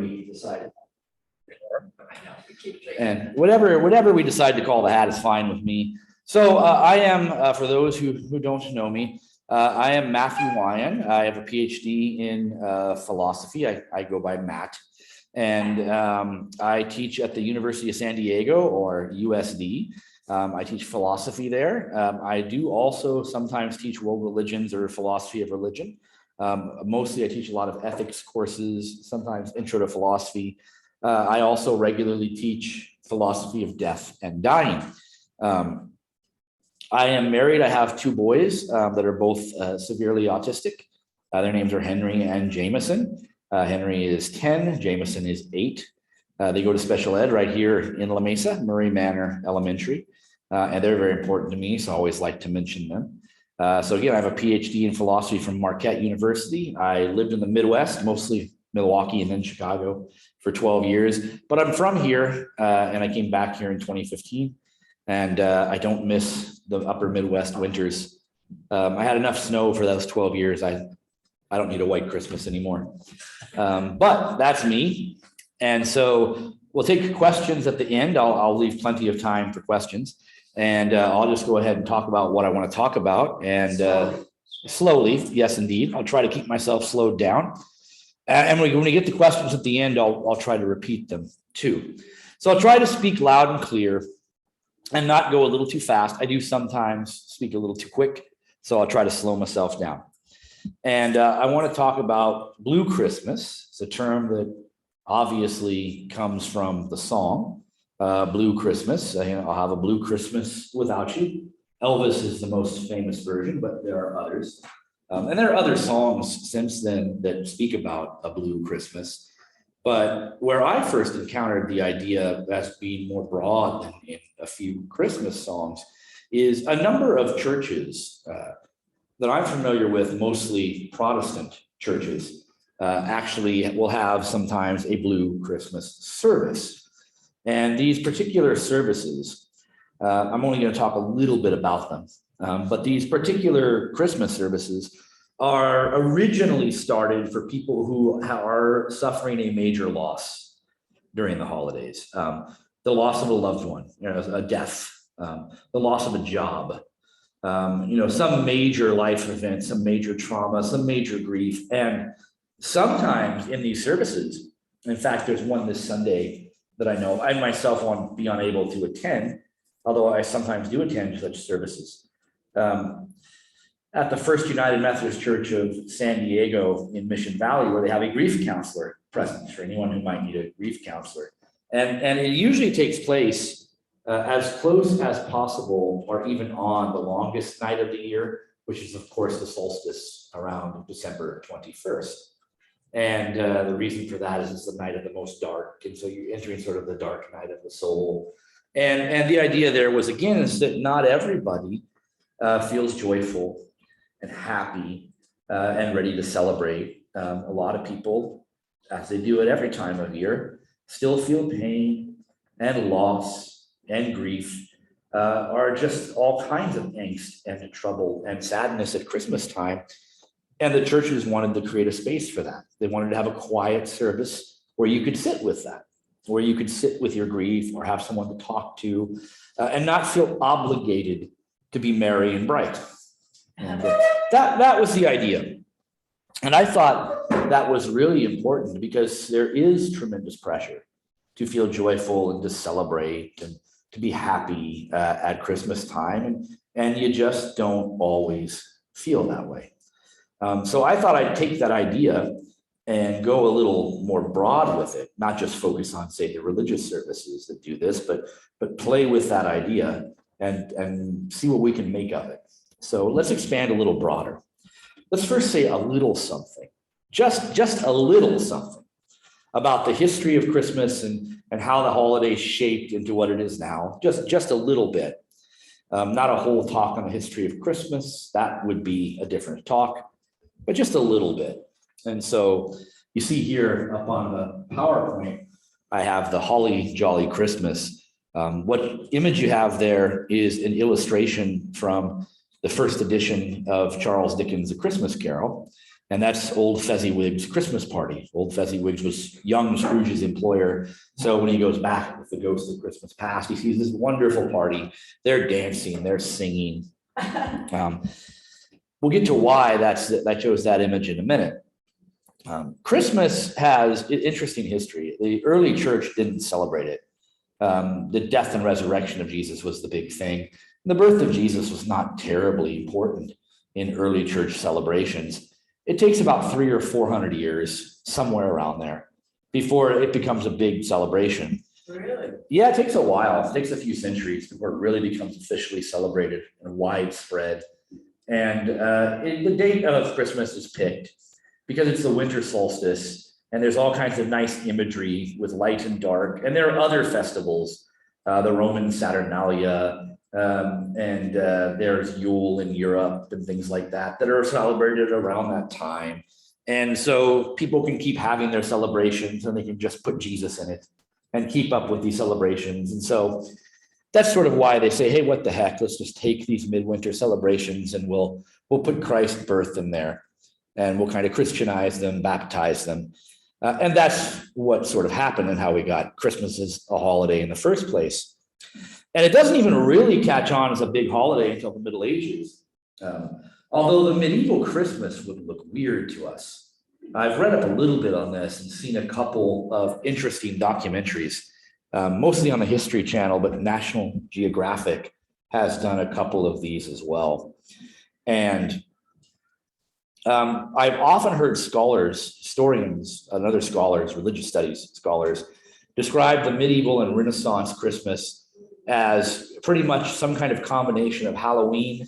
we decided. And whatever we decide to call the hat is fine with me. So I am, for those who don't know me, I am Matthew Wyan. I have a PhD in philosophy. I go by Matt. And I teach at the University of San Diego, or USD. I teach philosophy there. I do also sometimes teach world religions or philosophy of religion. Mostly I teach a lot of ethics courses, sometimes intro to philosophy. I also regularly teach philosophy of death and dying. I am married. I have two boys that are both severely autistic. Their names are Henry and Jameson. Henry is 10, Jameson is 8. They go to special ed right here in La Mesa, Murray Manor Elementary. And they're very important to me, so I always like to mention them. So again, I have a PhD in philosophy from Marquette University. I lived in the Midwest, mostly Milwaukee and then Chicago for 12 years, but I'm from here and I came back here in 2015 and I don't miss the upper Midwest winters. I had enough snow for those 12 years. I don't need a white Christmas anymore, but that's me. And so we'll take questions at the end. I'll leave plenty of time for questions. And I'll just go ahead and talk about what I want to talk about. And slowly, yes, indeed. I'll try to keep myself slowed down. And when we get to questions at the end, I'll try to repeat them too. So I'll try to speak loud and clear and not go a little too fast. I do sometimes speak a little too quick, so I'll try to slow myself down. And I want to talk about Blue Christmas. It's a term that obviously comes from the song. Blue Christmas. I'll have a blue Christmas without you. Elvis is the most famous version, but there are others. And there are other songs since then that speak about a blue Christmas. But where I first encountered the idea as being more broad than in a few Christmas songs is a number of churches that I'm familiar with, mostly Protestant churches, actually will have sometimes a blue Christmas service. And these particular services, I'm only going to talk a little bit about them, but these particular Christmas services are originally started for people who are suffering a major loss during the holidays. The loss of a loved one, a death, the loss of a job, some major life event, some major trauma, some major grief. And sometimes in these services, in fact, there's one this Sunday that I know I myself won't be unable to attend, although I sometimes do attend such services. At the First United Methodist Church of San Diego in Mission Valley, where they have a grief counselor present for anyone who might need a grief counselor. And it usually takes place as close as possible or even on the longest night of the year, which is of course the solstice around December 21st. And the reason for that is it's the night of the most dark. And so you're entering sort of the dark night of the soul. And the idea there was, again, is that not everybody feels joyful and happy and ready to celebrate. A lot of people, as they do at every time of year, still feel pain and loss and grief, are just all kinds of angst and trouble and sadness at Christmas time. And the churches wanted to create a space for that. They wanted to have a quiet service where you could sit with that, where you could sit with your grief or have someone to talk to and not feel obligated to be merry and bright. And that was the idea. And I thought that was really important because there is tremendous pressure to feel joyful and to celebrate and to be happy at Christmas time. And you just don't always feel that way. So I thought I'd take that idea and go a little more broad with it, not just focus on, say, the religious services that do this, but play with that idea and see what we can make of it. So let's expand a little broader. Let's first say a little something, just a little something about the history of Christmas and how the holiday shaped into what it is now, just a little bit. Not a whole talk on the history of Christmas, that would be a different talk, but just a little bit. And so you see here up on the PowerPoint, I have the Holly Jolly Christmas. What image you have there is an illustration from the first edition of Charles Dickens' A Christmas Carol. And that's old Fezziwig's Christmas party. Old Fezziwig was young Scrooge's employer. So when he goes back with the ghost of Christmas past, he sees this wonderful party. They're dancing, they're singing. We'll get to why that shows that image in a minute. Christmas has interesting history. The early church didn't celebrate it. The death and resurrection of Jesus was the big thing. The birth of Jesus was not terribly important in early church celebrations. It takes about 300 or 400 years, somewhere around there, before it becomes a big celebration. Really? Yeah, it takes a while. It takes a few centuries before it really becomes officially celebrated and widespread. And the date of Christmas is picked because it's the winter solstice, and there's all kinds of nice imagery with light and dark. And there are other festivals, the Roman Saturnalia, and there's Yule in Europe and things like that that are celebrated around that time. And so people can keep having their celebrations and they can just put Jesus in it and keep up with these celebrations. And so that's sort of why they say, hey, what the heck, let's just take these midwinter celebrations and we'll put Christ's birth in there and we'll kind of Christianize them, baptize them. And that's what sort of happened and how we got Christmas as a holiday in the first place. And it doesn't even really catch on as a big holiday until the Middle Ages. Although the medieval Christmas would look weird to us. I've read up a little bit on this and seen a couple of interesting documentaries, mostly on the History Channel, but National Geographic has done a couple of these as well. And I've often heard scholars, historians, and other scholars, religious studies scholars, describe the medieval and Renaissance Christmas as pretty much some kind of combination of Halloween,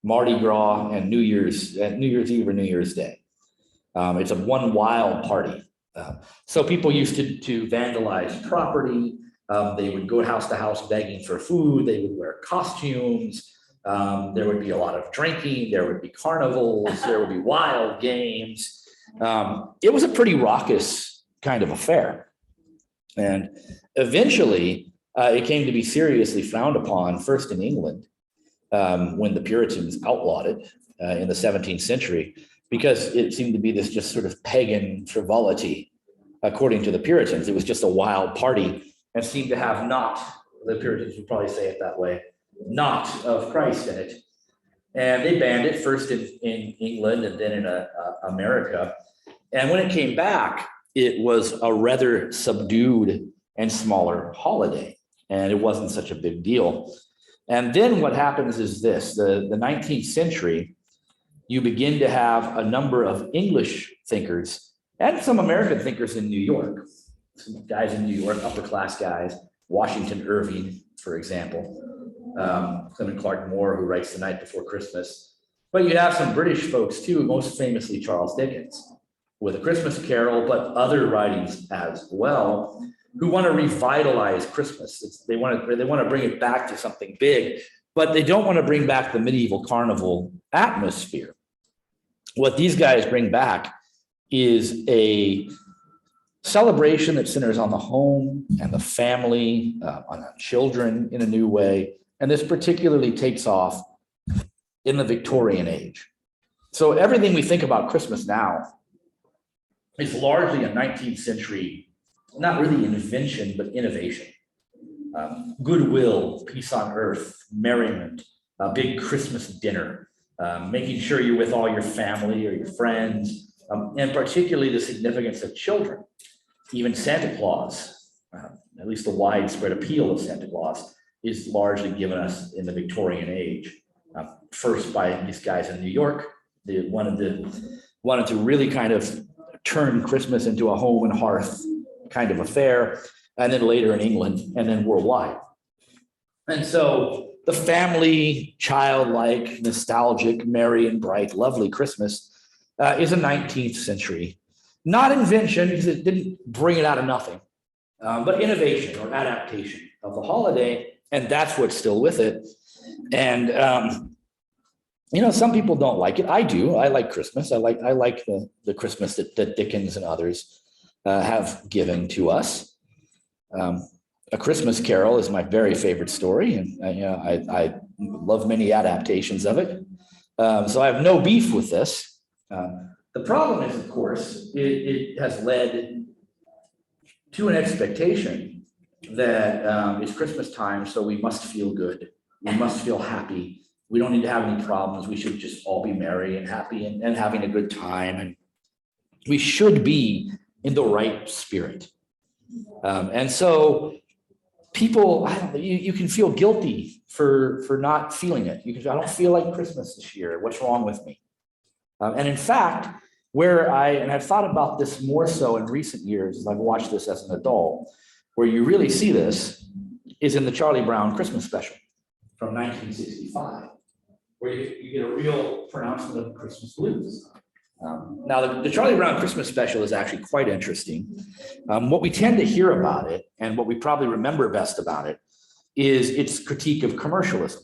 Mardi Gras, and New Year's Eve or New Year's Day. It's a one wild party. So people used to vandalize property. They would go house to house begging for food. They would wear costumes. There would be a lot of drinking. There would be carnivals. There would be wild games. It was a pretty raucous kind of affair. And eventually, it came to be seriously frowned upon, first in England, when the Puritans outlawed it in the 17th century, because it seemed to be this just sort of pagan frivolity, according to the Puritans. It was just a wild party and seemed to have not, the Puritans would probably say it that way, not of Christ in it. And they banned it first in England and then in America. And when it came back, it was a rather subdued and smaller holiday. And it wasn't such a big deal. And then what happens is this, the 19th century, you begin to have a number of English thinkers and some American thinkers in New York. Some guys in New York, upper class guys, Washington Irving, for example, Clement Clark Moore, who writes The Night Before Christmas. But you have some British folks too, most famously Charles Dickens, with A Christmas Carol, but other writings as well, who want to revitalize Christmas. They want to bring it back to something big, but they don't want to bring back the medieval carnival atmosphere. What these guys bring back is a celebration that centers on the home and the family, on children in a new way. And this particularly takes off in the Victorian age. So everything we think about Christmas now is largely a 19th century, not really invention, but innovation. Goodwill, peace on earth, merriment, a big Christmas dinner, making sure you're with all your family or your friends, and particularly the significance of children. Even Santa Claus, at least the widespread appeal of Santa Claus, is largely given us in the Victorian age. First by these guys in New York, they wanted to really kind of turn Christmas into a home and hearth kind of affair, and then later in England, and then worldwide. And so the family, childlike, nostalgic, merry and bright, lovely Christmas is a 19th century, not invention because it didn't bring it out of nothing, but innovation or adaptation of the holiday, and that's what's still with it. And some people don't like it. I do. I like Christmas. I like the Christmas that Dickens and others have given to us. A Christmas Carol is my very favorite story, and I love many adaptations of it. So I have no beef with this. The problem is, of course, it has led to an expectation that it's Christmas time, so we must feel good. We must feel happy. We don't need to have any problems. We should just all be merry and happy and having a good time. And we should be in the right spirit. And so people, you can feel guilty for not feeling it. You can say, I don't feel like Christmas this year. What's wrong with me? And in fact, I've thought about this more so in recent years as I've watched this as an adult, where you really see this is in the Charlie Brown Christmas special from 1965, where you get a real pronouncement of Christmas blues. Now, the Charlie Brown Christmas special is actually quite interesting. What we tend to hear about it, and what we probably remember best about it, is its critique of commercialism.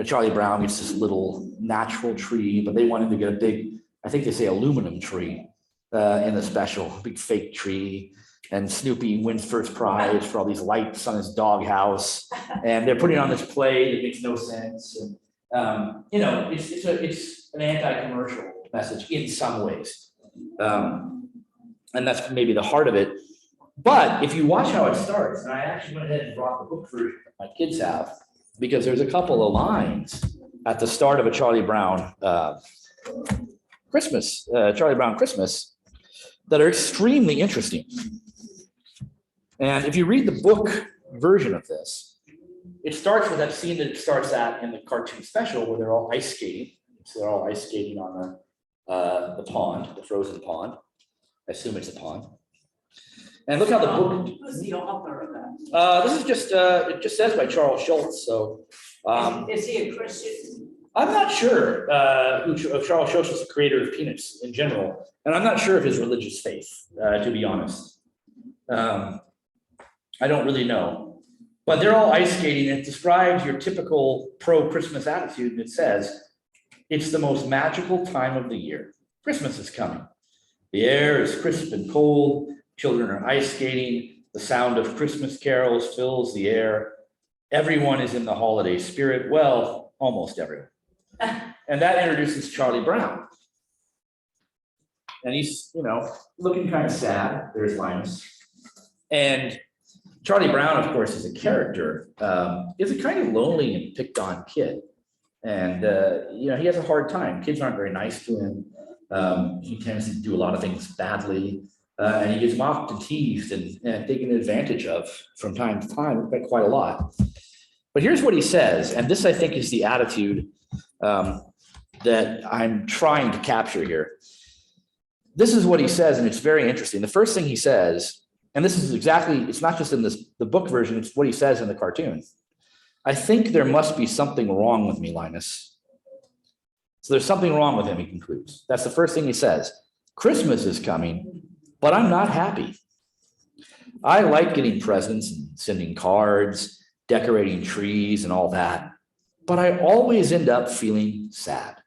Charlie Brown gets this little natural tree, but they wanted to get a big, I think they say aluminum tree in the special, a big fake tree. And Snoopy wins first prize for all these lights on his doghouse. And they're putting on this play that makes no sense. And, it's an anti-commercial message in some ways. And that's maybe the heart of it. But if you watch how it starts, and I actually went ahead and brought the book version that my kids have, because there's a couple of lines at the start of a Charlie Brown Christmas that are extremely interesting. And if you read the book version of this, it starts with that scene that it starts at in the cartoon special where they're all ice skating. So they're all ice skating on the pond, the frozen pond. I assume it's a pond. And look how the book. Who's the author of that? This is just, it just says by Charles Schultz. So. Is he a Christian? I'm not sure if Charles Schultz was the creator of Peanuts in general. And I'm not sure of his religious faith, to be honest. I don't really know. But they're all ice skating. And it describes your typical pro-Christmas attitude. And it says, it's the most magical time of the year. Christmas is coming. The air is crisp and cold. Children are ice skating. The sound of Christmas carols fills the air. Everyone is in the holiday spirit. Well, almost everyone. And that introduces Charlie Brown. And he's, looking kind of sad. There's Linus. And Charlie Brown, of course, is a character, is a kind of lonely and picked on kid. And, he has a hard time. Kids aren't very nice to him. He tends to do a lot of things badly. And he gets mocked and teased and taken advantage of from time to time, quite a lot. But here's what he says, and this, I think, is the attitude that I'm trying to capture here. This is what he says, and it's very interesting. The first thing he says, and this is exactly, it's not just in the book version, it's what he says in the cartoon. I think there must be something wrong with me, Linus. So there's something wrong with him, he concludes. That's the first thing he says. Christmas is coming, but I'm not happy. I like getting presents and sending cards, decorating trees and all that, but I always end up feeling sad.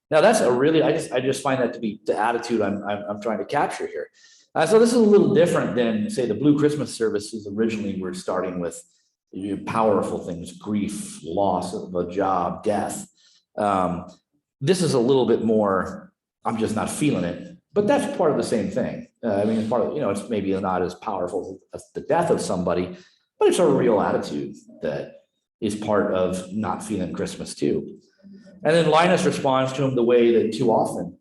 Now that's a really, I just find that to be the attitude I'm trying to capture here. So this is a little different than, say, the Blue Christmas services originally were starting with powerful things, grief, loss of a job, death. This is a little bit more, I'm just not feeling it, but that's part of the same thing. It's part of, it's maybe not as powerful as the death of somebody, but it's a real attitude that is part of not feeling Christmas too. And then Linus responds to him the way that too often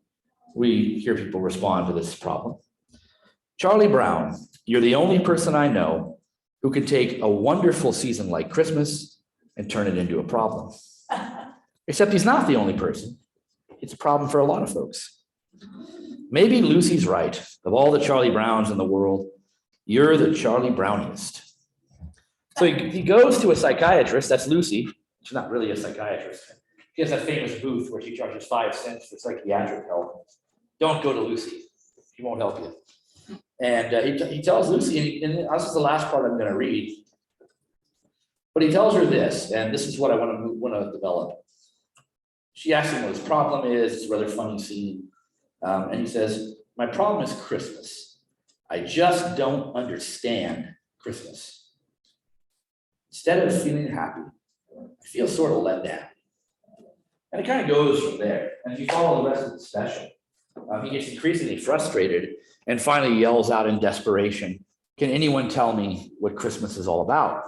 we hear people respond to this problem. Charlie Brown, you're the only person I know who can take a wonderful season like Christmas and turn it into a problem. Except he's not the only person. It's a problem for a lot of folks. Maybe Lucy's right. Of all the Charlie Browns in the world, you're the Charlie Browniest. So he goes to a psychiatrist. That's Lucy. She's not really a psychiatrist. She has a famous booth where she charges 5 cents for psychiatric help. Don't go to Lucy. She won't help you. And he tells Lucy, and this is the last part I'm going to read, but he tells her this, and this is what I want to develop. She asks him what his problem is. It's a rather funny scene. And he says, my problem is Christmas. I just don't understand Christmas. Instead of feeling happy, I feel sort of let down. And it kind of goes from there. And if you follow the rest of the special, he gets increasingly frustrated and finally yells out in desperation, "Can anyone tell me what Christmas is all about?"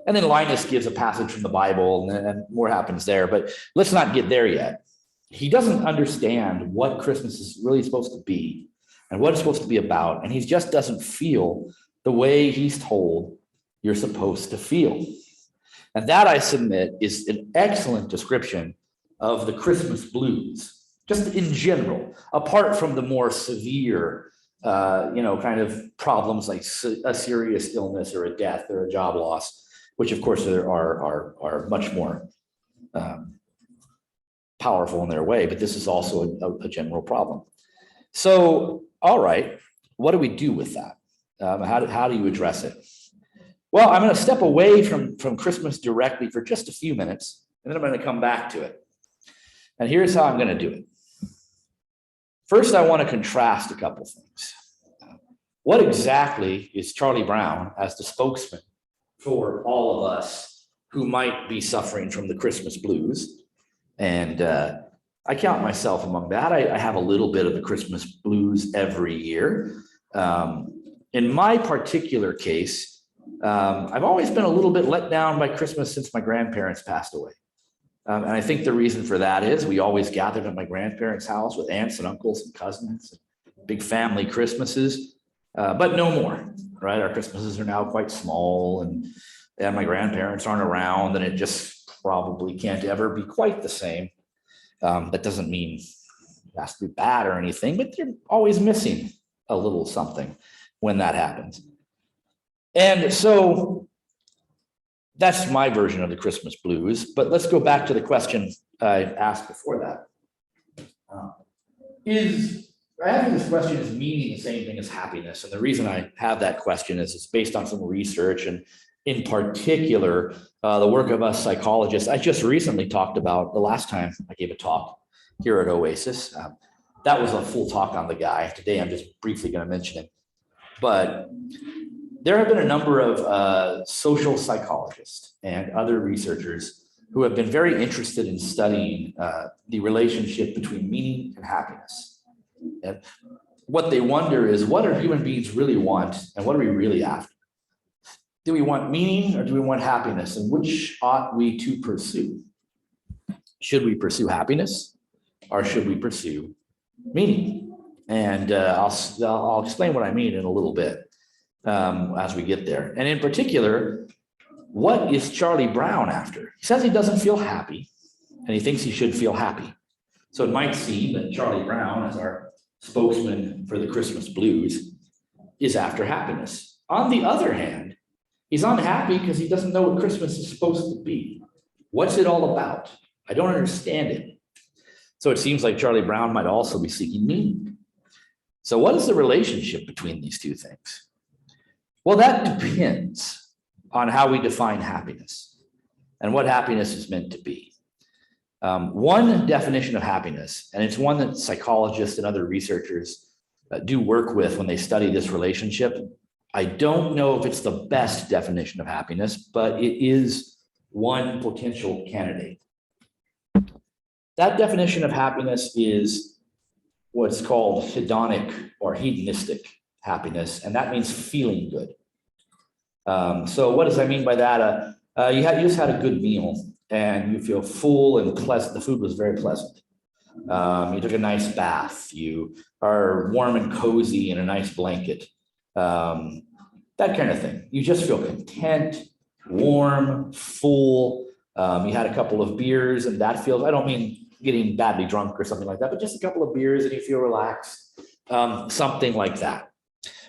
And then Linus gives a passage from the Bible, and then more happens there. But let's not get there yet. He doesn't understand what Christmas is really supposed to be and what it's supposed to be about. And he just doesn't feel the way he's told you're supposed to feel. And that, I submit, is an excellent description of the Christmas blues, just in general, apart from the more severe, kind of problems like a serious illness or a death or a job loss, which of course are much more powerful in their way, but this is also a general problem. So, all right, what do we do with that? How do you address it? Well, I'm going to step away from Christmas directly for just a few minutes, and then I'm going to come back to it. And here's how I'm going to do it. First, I want to contrast a couple things. What exactly is Charlie Brown as the spokesman for all of us who might be suffering from the Christmas blues? And I count myself among that. I have a little bit of the Christmas blues every year. In my particular case, I've always been a little bit let down by Christmas since my grandparents passed away. And I think the reason for that is we always gathered at my grandparents' house with aunts and uncles and cousins, big family Christmases, but no more, right? Our Christmases are now quite small, and my grandparents aren't around, and it just probably can't ever be quite the same. That doesn't mean it has to be bad or anything, but you're always missing a little something when that happens. And so that's my version of the Christmas blues. But let's go back to the question I asked before that. I have this question, is meaning the same thing as happiness? And the reason I have that question is it's based on some research, and in particular, the work of us psychologists. I just recently talked about the last time I gave a talk here at Oasis. That was a full talk on the guy. Today, I'm just briefly going to mention it. But there have been a number of social psychologists and other researchers who have been very interested in studying the relationship between meaning and happiness. And what they wonder is, what do human beings really want, and what are we really after? Do we want meaning, or do we want happiness? And which ought we to pursue? Should we pursue happiness, or should we pursue meaning? And I'll explain what I mean in a little bit as we get there. And in particular, what is Charlie Brown after? He says he doesn't feel happy, and he thinks he should feel happy. So it might seem that Charlie Brown, as our spokesman for the Christmas blues, is after happiness. On the other hand, he's unhappy because he doesn't know what Christmas is supposed to be. What's it all about? I don't understand it. So it seems like Charlie Brown might also be seeking meaning. So what is the relationship between these two things? Well, that depends on how we define happiness and what happiness is meant to be. One definition of happiness, and it's one that psychologists and other researchers do work with when they study this relationship. I don't know if it's the best definition of happiness, but it is one potential candidate. That definition of happiness is what's called hedonic or hedonistic happiness, and that means feeling good. So what does that mean by that? You just had a good meal, and you feel full and pleasant. The food was very pleasant. You took a nice bath. You are warm and cozy in a nice blanket. That kind of thing. You just feel content, warm, full. You had a couple of beers, and that feels, I don't mean getting badly drunk or something like that, but just a couple of beers and you feel relaxed, something like that.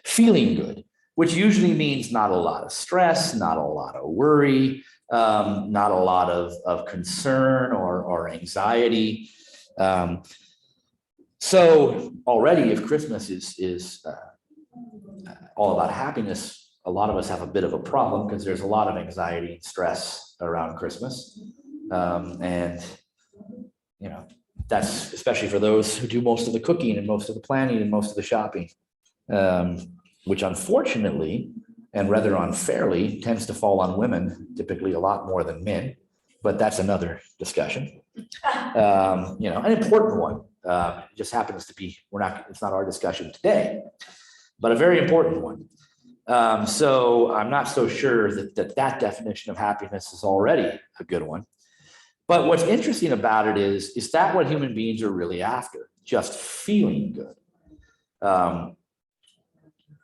Feeling good, which usually means not a lot of stress, not a lot of worry, not a lot of concern or anxiety. So already, if Christmas is all about happiness, a lot of us have a bit of a problem because there's a lot of anxiety and stress around Christmas. And, you know, that's especially for those who do most of the cooking and most of the planning and most of the shopping, which unfortunately, and rather unfairly, tends to fall on women, typically a lot more than men, but that's another discussion. An important one. It just happens to be, it's not our discussion today, but a very important one. So I'm not so sure that definition of happiness is already a good one. But what's interesting about it is that what human beings are really after? Just feeling good.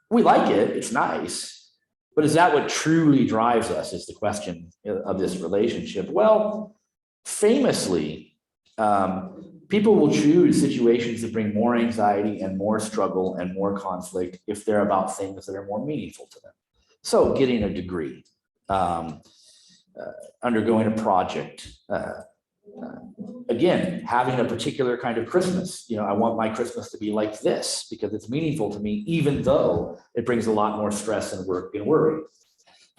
We like it, it's nice, but is that what truly drives us is the question of this relationship? Well, famously, people will choose situations that bring more anxiety and more struggle and more conflict if they're about things that are more meaningful to them. So getting a degree, undergoing a project, again, having a particular kind of Christmas. I want my Christmas to be like this because it's meaningful to me, even though it brings a lot more stress and work and worry.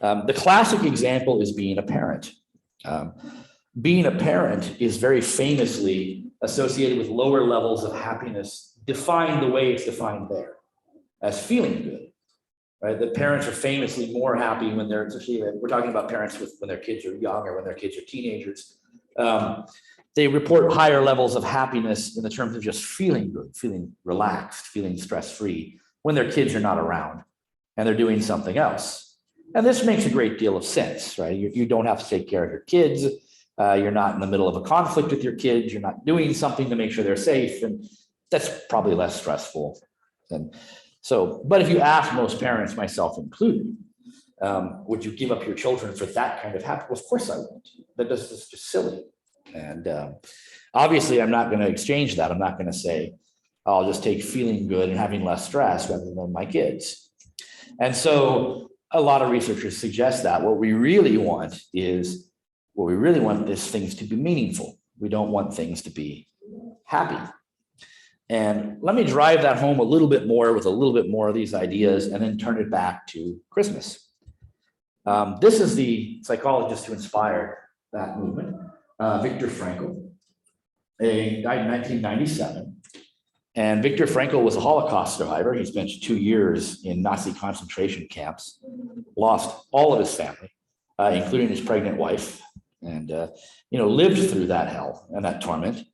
The classic example is being a parent. Being a parent is very famously associated with lower levels of happiness, defined the way it's defined there, as feeling good, right? The parents are famously more happy when they're, especially we're talking about parents when their kids are young or when their kids are teenagers. They report higher levels of happiness in the terms of just feeling good, feeling relaxed, feeling stress-free when their kids are not around and they're doing something else. And this makes a great deal of sense, right? You don't have to take care of your kids. You're not in the middle of a conflict with your kids. You're not doing something to make sure they're safe. And that's probably less stressful. And so, but if you ask most parents, myself included, would you give up your children for that kind of happiness? Well, of course I won't. That's just silly. And obviously, I'm not going to exchange that. I'm not going to say, I'll just take feeling good and having less stress rather than my kids. And so a lot of researchers suggest that what we really want is things to be meaningful. We don't want things to be happy. And let me drive that home a little bit more with a little bit more of these ideas and then turn it back to Christmas. This is the psychologist who inspired that movement, Viktor Frankl. He died in 1997. And Viktor Frankl was a Holocaust survivor. He spent 2 years in Nazi concentration camps, lost all of his family, including his pregnant wife, and lived through that hell and that torment.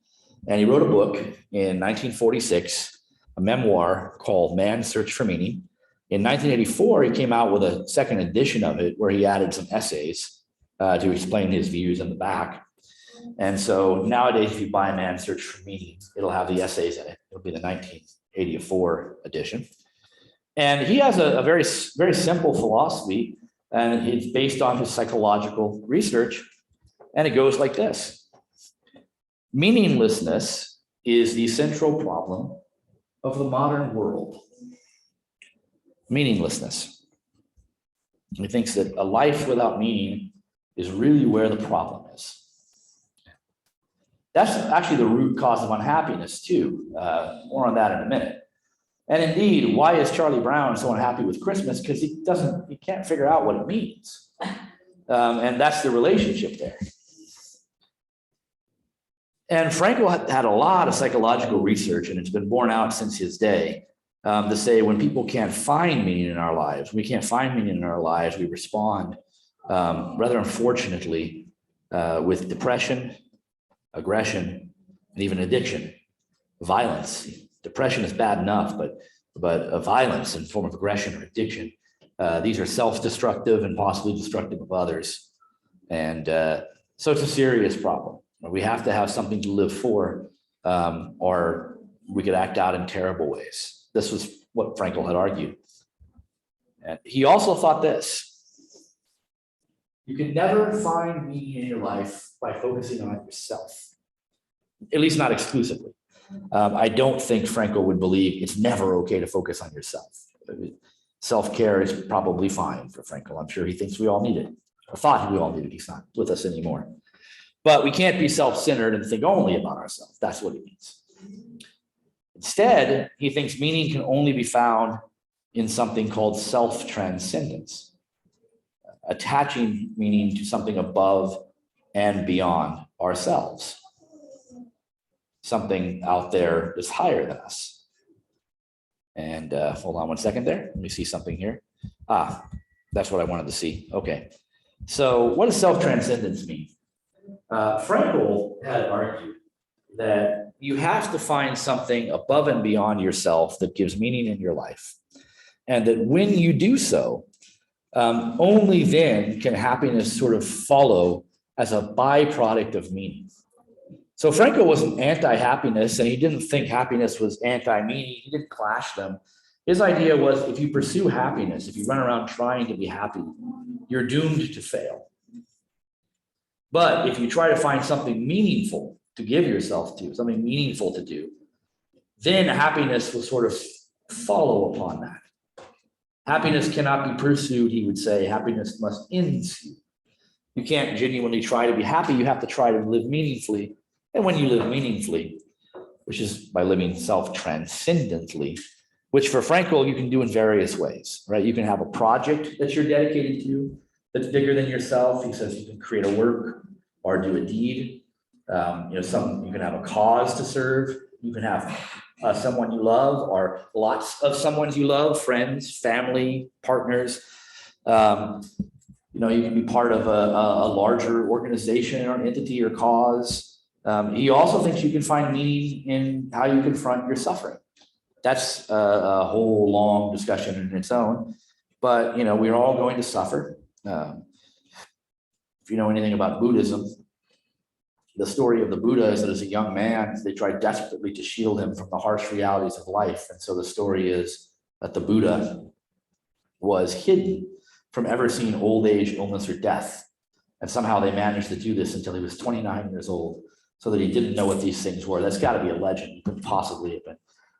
And he wrote a book in 1946, a memoir called Man's Search for Meaning. In 1984, he came out with a second edition of it where he added some essays to explain his views in the back. And so nowadays, if you buy Man's Search for Meaning, it'll have the essays in it. It'll be the 1984 edition. And he has a very, very simple philosophy, and it's based on his psychological research. And it goes like this. Meaninglessness is the central problem of the modern world. Meaninglessness. He thinks that a life without meaning is really where the problem is. That's actually the root cause of unhappiness too. More on that in a minute. And indeed, why is Charlie Brown so unhappy with Christmas? Because he can't figure out what it means. And that's the relationship there. And Frankl had a lot of psychological research, and it's been borne out since his day, to say when people can't find meaning in our lives, we respond rather unfortunately with depression, aggression, and even addiction, violence. Depression is bad enough, but violence in the form of aggression or addiction, these are self-destructive and possibly destructive of others. And so it's a serious problem. We have to have something to live for, or we could act out in terrible ways. This was what Frankl had argued. And he also thought this: you can never find meaning in your life by focusing on yourself, at least not exclusively. I don't think Frankl would believe it's never okay to focus on yourself. Self-care is probably fine for Frankl. I'm sure he thinks we all need it, or thought we all needed it. He's not with us anymore. But we can't be self-centered and think only about ourselves. That's what he means. Instead, he thinks meaning can only be found in something called self-transcendence, attaching meaning to something above and beyond ourselves, something out there that's higher than us. And hold on one second there. Let me see something here. That's what I wanted to see. Okay. So what does self-transcendence mean? Frankl had argued that you have to find something above and beyond yourself that gives meaning in your life. And that when you do so, only then can happiness sort of follow as a byproduct of meaning. So Frankl wasn't anti-happiness, and he didn't think happiness was anti-meaning. He didn't clash them. His idea was if you pursue happiness, if you run around trying to be happy, you're doomed to fail. But if you try to find something meaningful to give yourself to, something meaningful to do, then happiness will sort of follow upon that. Happiness cannot be pursued, he would say. Happiness must ensue. You can't genuinely try to be happy. You have to try to live meaningfully. And when you live meaningfully, which is by living self-transcendently, which for Frankl, you can do in various ways, right? You can have a project that you're dedicated to that's bigger than yourself. He says you can create a work or do a deed. You can have a cause to serve. You can have someone you love or lots of someone you love, friends, family, partners. You can be part of a larger organization or an entity or cause. He also thinks you can find meaning in how you confront your suffering. That's a whole long discussion in its own, but we're all going to suffer. If you know anything about Buddhism, the story of the Buddha is that as a young man, they tried desperately to shield him from the harsh realities of life. And so the story is that the Buddha was hidden from ever seeing old age, illness, or death. And somehow they managed to do this until he was 29 years old, so that he didn't know what these things were. That's got to be a legend. It couldn't possibly have been.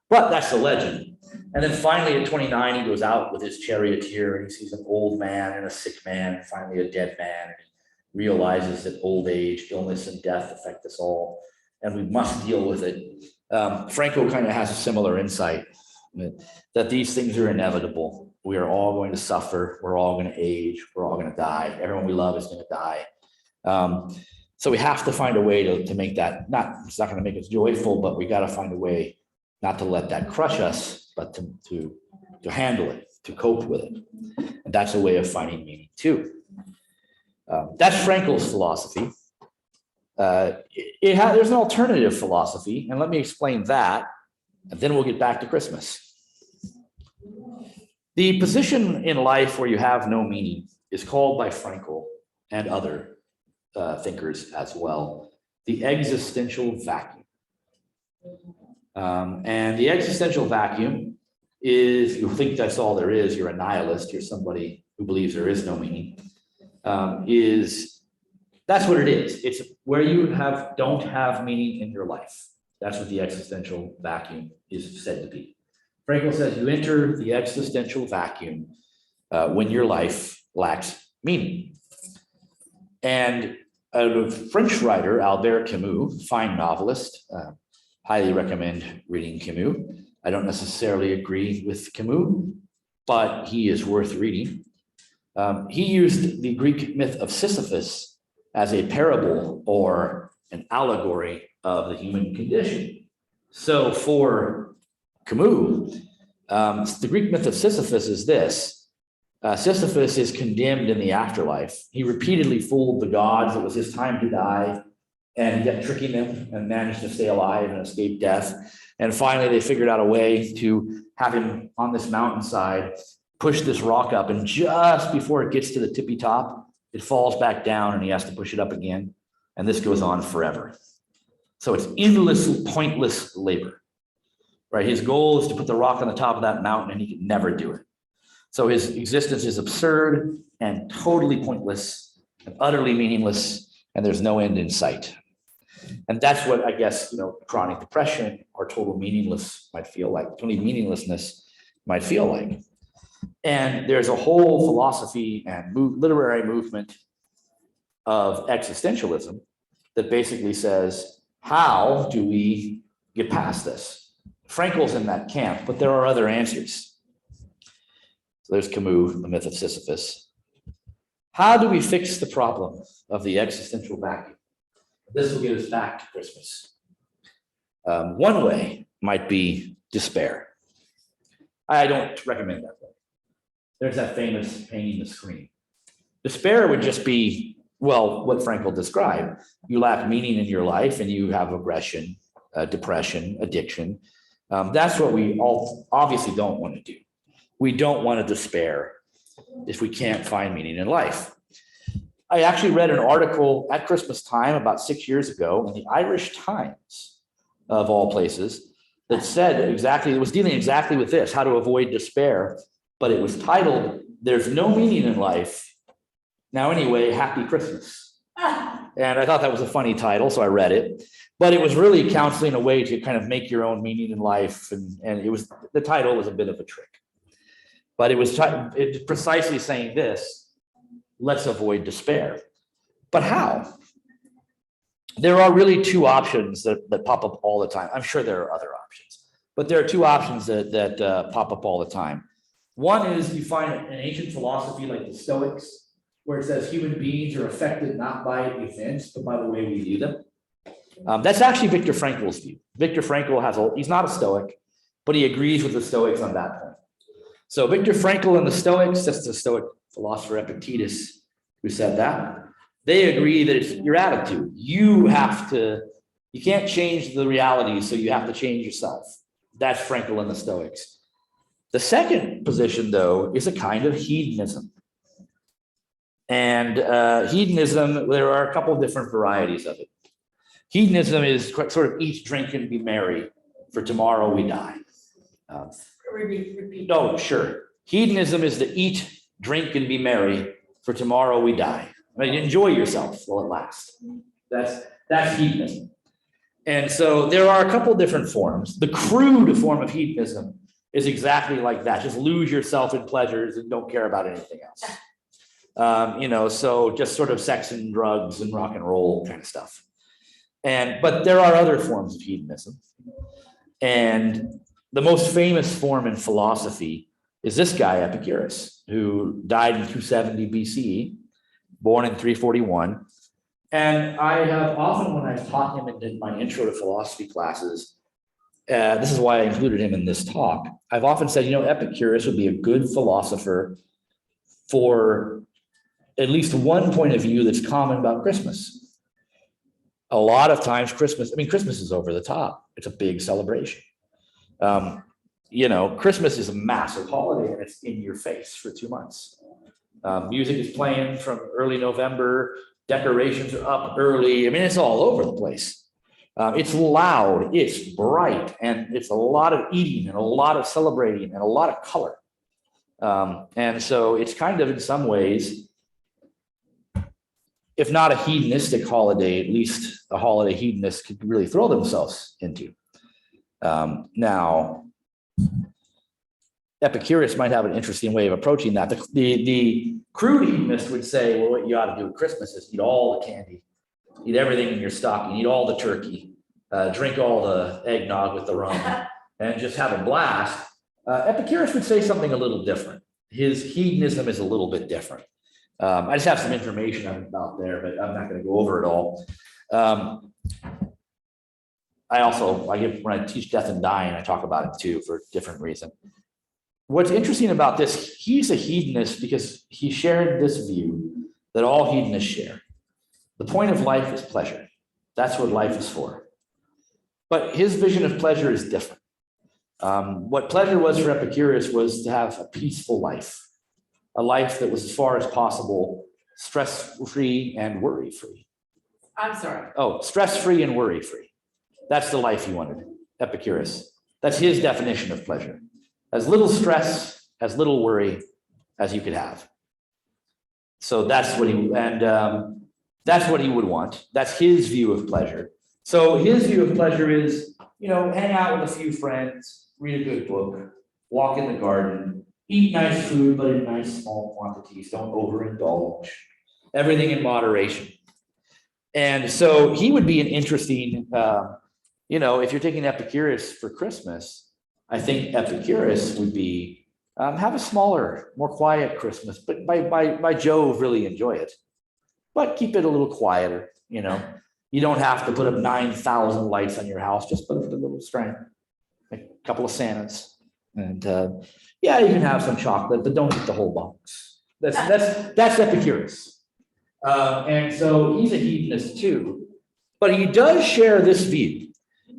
But that's the legend. And then finally at 29, he goes out with his charioteer and he sees an old man and a sick man, and finally a dead man. And he realizes that old age, illness, and death affect us all, and we must deal with it. Frankl kind of has a similar insight that these things are inevitable. We are all going to suffer. We're all going to age. We're all going to die. Everyone we love is going to die. So we have to find a way to make that, it's not going to make us joyful, but we got to find a way not to let that crush us, but to handle it, to cope with it. And that's a way of finding meaning too. That's Frankl's philosophy. There's an alternative philosophy, and let me explain that, and then we'll get back to Christmas. The position in life where you have no meaning is called by Frankl and other thinkers as well, the existential vacuum. And the existential vacuum is, if you think that's all there is, you're a nihilist, you're somebody who believes there is no meaning, that's what it is. It's where you don't have meaning in your life. That's what the existential vacuum is said to be. Frankl says you enter the existential vacuum when your life lacks meaning. And a French writer, Albert Camus, fine novelist, highly recommend reading Camus. I don't necessarily agree with Camus, but he is worth reading. He used the Greek myth of Sisyphus as a parable or an allegory of the human condition. So for Camus, the Greek myth of Sisyphus is this. Sisyphus is condemned in the afterlife. He repeatedly fooled the gods. It was his time to die, and he kept tricking them and managed to stay alive and escape death. And finally, they figured out a way to have him on this mountainside, push this rock up, and just before it gets to the tippy top, it falls back down and he has to push it up again. And this goes on forever. So it's endless, pointless labor, right? His goal is to put the rock on the top of that mountain, and he can never do it. So his existence is absurd and totally pointless and utterly meaningless, and there's no end in sight. And that's what I guess, chronic depression or total meaninglessness might feel like. And there's a whole philosophy and literary movement of existentialism that basically says, how do we get past this? Frankl's in that camp, but there are other answers. So there's Camus, the myth of Sisyphus. How do we fix the problem of the existential vacuum? This will get us back to Christmas. One way might be despair. I don't recommend that way. There's that famous painting the screen. Despair would just be well, what Frankl described. You lack meaning in your life and you have aggression, depression, addiction. That's what we all obviously don't want to do. We don't want to despair if we can't find meaning in life. I actually read an article at Christmas time about 6 years ago in the Irish Times, of all places, that said exactly, it was dealing exactly with this, how to avoid despair, but it was titled, "There's no meaning in life. Now anyway, Happy Christmas." And I thought that was a funny title, so I read it. But it was really counseling a way to kind of make your own meaning in life. And it was, the title was a bit of a trick. But it was precisely saying this: let's avoid despair. But how? There are really two options that pop up all the time. I'm sure there are other options, but there are two options that pop up all the time. One is you find an ancient philosophy like the Stoics, where it says human beings are affected not by events, but by the way we view them. That's actually Viktor Frankl's view. Viktor Frankl he's not a Stoic, but he agrees with the Stoics on that point. So Viktor Frankl and the Stoics, that's the Stoic philosopher Epictetus who said that. They agree that it's your attitude. You can't change the reality, so you have to change yourself. That's Frankl and the Stoics. The second position, though, is a kind of hedonism. And hedonism, there are a couple of different varieties of it. Hedonism is sort of eat, drink, and be merry, for tomorrow we die. Repeat. No, sure. Hedonism is to eat, drink, and be merry, for tomorrow we die. I mean, enjoy yourself while it lasts. That's hedonism. And so there are a couple different forms. The crude form of hedonism is exactly like that. Just lose yourself in pleasures and don't care about anything else. So just sort of sex and drugs and rock and roll kind of stuff. But there are other forms of hedonism. And the most famous form in philosophy is this guy, Epicurus, who died in 270 BCE, born in 341. And I have often, when I've taught him in my intro to philosophy classes, this is why I included him in this talk. I've often said, Epicurus would be a good philosopher for at least one point of view that's common about Christmas. A lot of times Christmas is over the top. It's a big celebration. Christmas is a massive holiday and it's in your face for 2 months. Music is playing from early November. Decorations are up early. It's all over the place. It's loud, it's bright, and it's a lot of eating and a lot of celebrating and a lot of color. And so it's kind of, in some ways, if not a hedonistic holiday, at least a holiday hedonists could really throw themselves into. Now, Epicurus might have an interesting way of approaching that. The crude hedonist would say, well, what you ought to do at Christmas is eat all the candy, eat everything in your stocking, eat all the turkey, drink all the eggnog with the rum, and just have a blast. Epicurus would say something a little different. His hedonism is a little bit different. I just have some information about there, but I'm not going to go over it all. When I teach Death and Dying, I talk about it too for a different reason. What's interesting about this, he's a hedonist because he shared this view that all hedonists share. The point of life is pleasure. That's what life is for. But his vision of pleasure is different. What pleasure was for Epicurus was to have a peaceful life, a life that was, as far as possible, stress-free and worry-free. I'm sorry. Oh, stress-free and worry-free. That's the life he wanted, Epicurus. That's his definition of pleasure. As little stress, as little worry as you could have. So that's what he would want. That's his view of pleasure. So his view of pleasure is, hang out with a few friends, read a good book, walk in the garden, eat nice food, but in nice small quantities. Don't overindulge. Everything in moderation. And so he would be an interesting, if you're taking Epicurus for Christmas, I think Epicurus would be have a smaller, more quiet Christmas, but by Jove, really enjoy it. But keep it a little quieter, You don't have to put up 9,000 lights on your house. Just put up a little string, a couple of Santas, and you can have some chocolate, but don't eat the whole box. That's Epicurus. And so he's a hedonist too. But he does share this view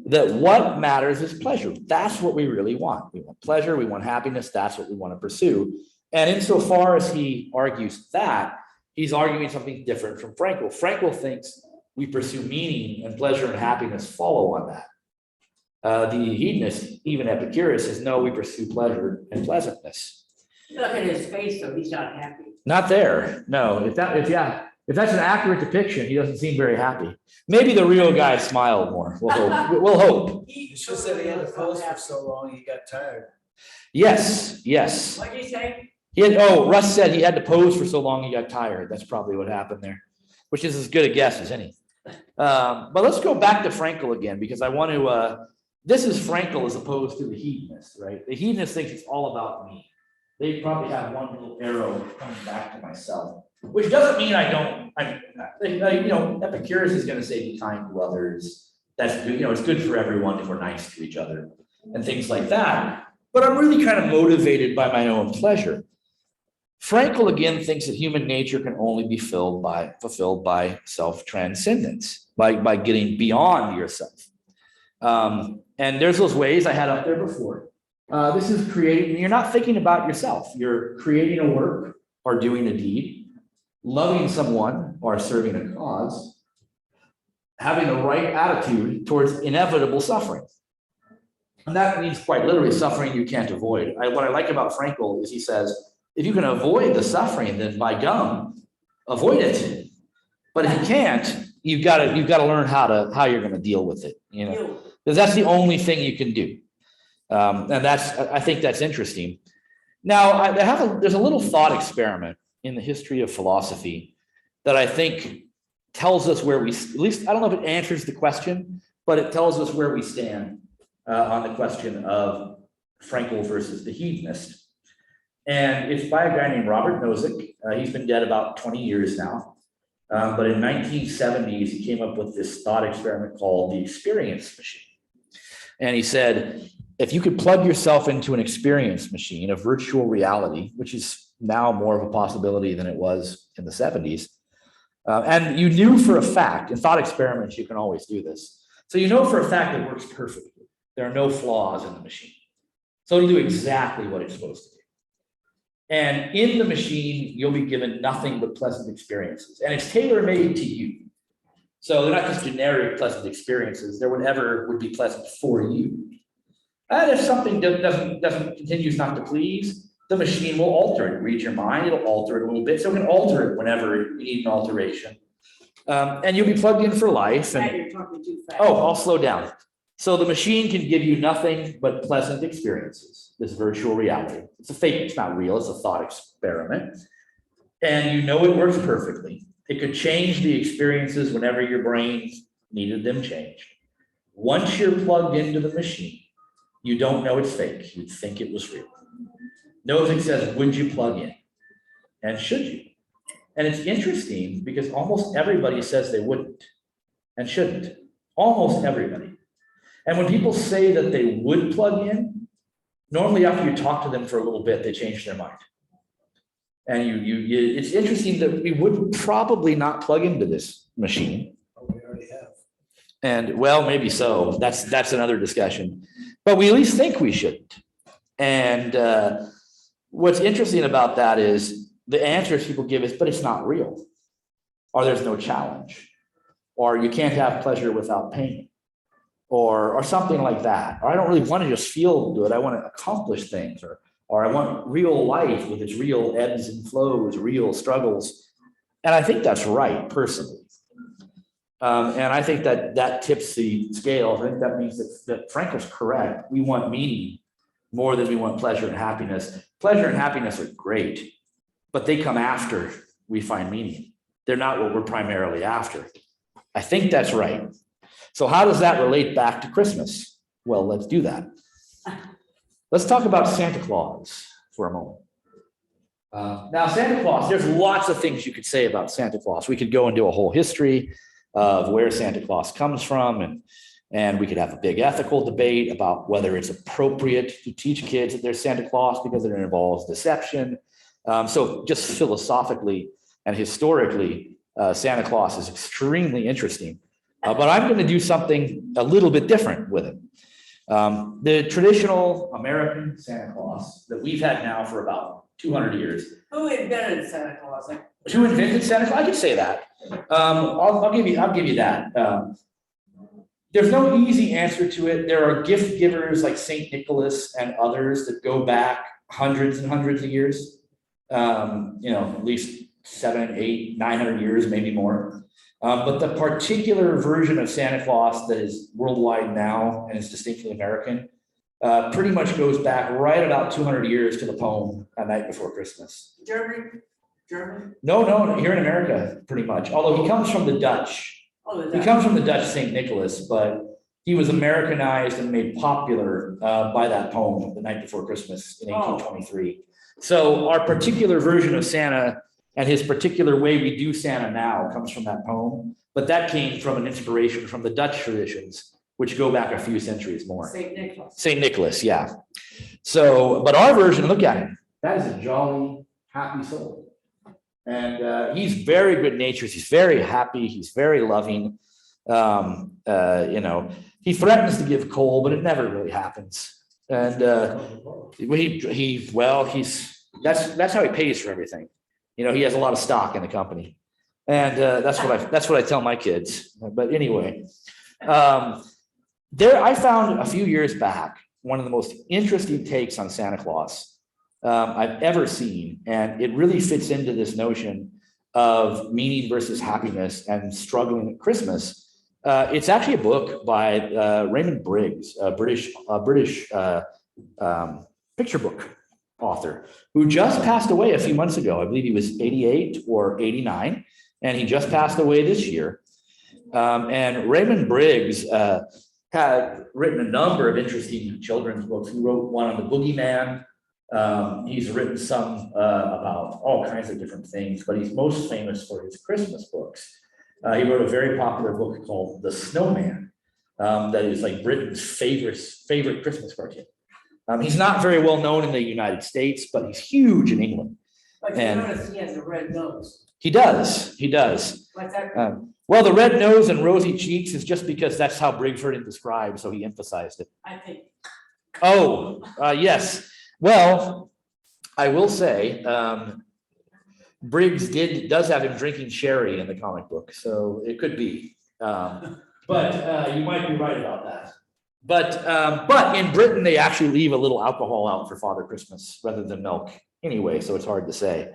that what matters is pleasure. That's what we really want. We want pleasure, we want happiness, that's what we want to pursue. And insofar as he argues that, he's arguing something different from Frankl. Frankl thinks we pursue meaning and pleasure and happiness follow on that. The hedonist, even Epicurus, says, no, we pursue pleasure and pleasantness. Look at his face, though, he's not happy. Not there, no. If that's an accurate depiction, he doesn't seem very happy. Maybe the real guy smiled more. We'll hope. We'll hope. It's just that he had to pose for so long, he got tired. Yes. What'd you say? Russ said he had to pose for so long he got tired. That's probably what happened there, which is as good a guess as any. But let's go back to Frankl again, because I want to, this is Frankl as opposed to the hedonist, right? The hedonist thinks it's all about me. They probably have one little arrow coming back to myself, which doesn't mean I don't, Epicurus is going to say be kind to others. That's good. It's good for everyone if we're nice to each other and things like that. But I'm really kind of motivated by my own pleasure. Frankl again thinks that human nature can only be fulfilled by self-transcendence, by getting beyond yourself. And there's those ways I had up there before. This is creating, you're not thinking about yourself. You're creating a work or doing a deed, loving someone or serving a cause, having the right attitude towards inevitable suffering. And that means quite literally suffering you can't avoid. What I like about Frankl is he says, if you can avoid the suffering, then by gum, avoid it. But if you can't, you've got to learn how you're going to deal with it. Because that's the only thing you can do. And I think that's interesting. Now, there's a little thought experiment in the history of philosophy that I think tells us where at least, I don't know if it answers the question, but it tells us where we stand on the question of Frankl versus the hedonist. And it's by a guy named Robert Nozick. He's been dead about 20 years now. But in 1970s, he came up with this thought experiment called the experience machine. And he said, if you could plug yourself into an experience machine, a virtual reality, which is now more of a possibility than it was in the 70s, and you knew for a fact, in thought experiments, you can always do this. So you know for a fact it works perfectly. There are no flaws in the machine. So it'll do exactly what it's supposed to do. And in the machine, you'll be given nothing but pleasant experiences. And it's tailor-made to you. So they're not just generic pleasant experiences. They're whatever would be pleasant for you. And if something continues not to please, the machine will alter it. Read your mind, it'll alter it a little bit. So it can alter it whenever you need an alteration. And you'll be plugged in for life. And, You're talking too fast. I'll slow down. So the machine can give you nothing but pleasant experiences, this virtual reality. It's a fake, it's not real, it's a thought experiment. And you know it works perfectly. It could change the experiences whenever your brain needed them changed. Once you're plugged into the machine, you don't know it's fake. You'd think it was real. Nozick says, would you plug in? And should you? And it's interesting because almost everybody says they wouldn't and shouldn't. Almost everybody. And when people say that they would plug in, normally after you talk to them for a little bit, they change their mind. And it's interesting that we would probably not plug into this machine. Oh, we already have. And well, maybe so. That's another discussion. But we at least think we shouldn't. And what's interesting about that is the answers people give is, but it's not real. Or there's no challenge. Or you can't have pleasure without pain. Or something like that. Or I don't really want to just feel good. I want to accomplish things. Or I want real life with its real ebbs and flows, real struggles. And I think that's right, personally. And I think that tips the scale. I think that means that Frankl's correct. We want meaning more than we want pleasure and happiness. Pleasure and happiness are great, but they come after we find meaning. They're not what we're primarily after. I think that's right. So how does that relate back to Christmas? Well, let's do that. Let's talk about Santa Claus for a moment. Now, Santa Claus, there's lots of things you could say about Santa Claus. We could go into a whole history of where Santa Claus comes from, and we could have a big ethical debate about whether it's appropriate to teach kids that they're Santa Claus because it involves deception. So just philosophically and historically, Santa Claus is extremely interesting. But I'm going to do something a little bit different with it. The traditional American Santa Claus that we've had now for about 200 years. Who invented Santa Claus? Who invented Santa Claus? I could say that. I'll give you that. There's no easy answer to it. There are gift givers like Saint Nicholas and others that go back hundreds and hundreds of years. At least 700, 800, 900 years, maybe more. But the particular version of Santa Claus that is worldwide now and is distinctly American pretty much goes back right about 200 years to the poem A Night Before Christmas. Germany? No, here in America, pretty much. Although he comes from the Dutch. Oh, He comes from the Dutch Saint Nicholas, but he was Americanized and made popular by that poem, The Night Before Christmas in 1823. So our particular version of Santa and his particular way we do Santa now comes from that poem, but that came from an inspiration from the Dutch traditions, which go back a few centuries more. Saint Nicholas. Saint Nicholas, yeah. So, but our version, look at him. That is a jolly, happy soul. And he's very good natured. He's very happy. He's very loving. He threatens to give coal, but it never really happens. And that's how he pays for everything. He has a lot of stock in the company, and that's what I tell my kids. But anyway, I found a few years back one of the most interesting takes on Santa Claus I've ever seen, and it really fits into this notion of meaning versus happiness and struggling at Christmas. It's actually a book by Raymond Briggs, a British picture book author who just passed away a few months ago. I believe he was 88 or 89, and he just passed away this year. And Raymond Briggs had written a number of interesting children's books. He wrote one on the boogeyman. He's written some about all kinds of different things, but he's most famous for his Christmas books. He wrote a very popular book called The Snowman, that is like Britain's favorite Christmas cartoon. He's not very well known in the United States, but he's huge in England. But you notice he has a red nose. He does. What's that? Well, the red nose and rosy cheeks is just because that's how Briggs heard it described, so he emphasized it. I think. Oh, yes. Well, I will say, Briggs does have him drinking sherry in the comic book, so it could be. But you might be right about that. But in Britain, they actually leave a little alcohol out for Father Christmas rather than milk anyway, so it's hard to say.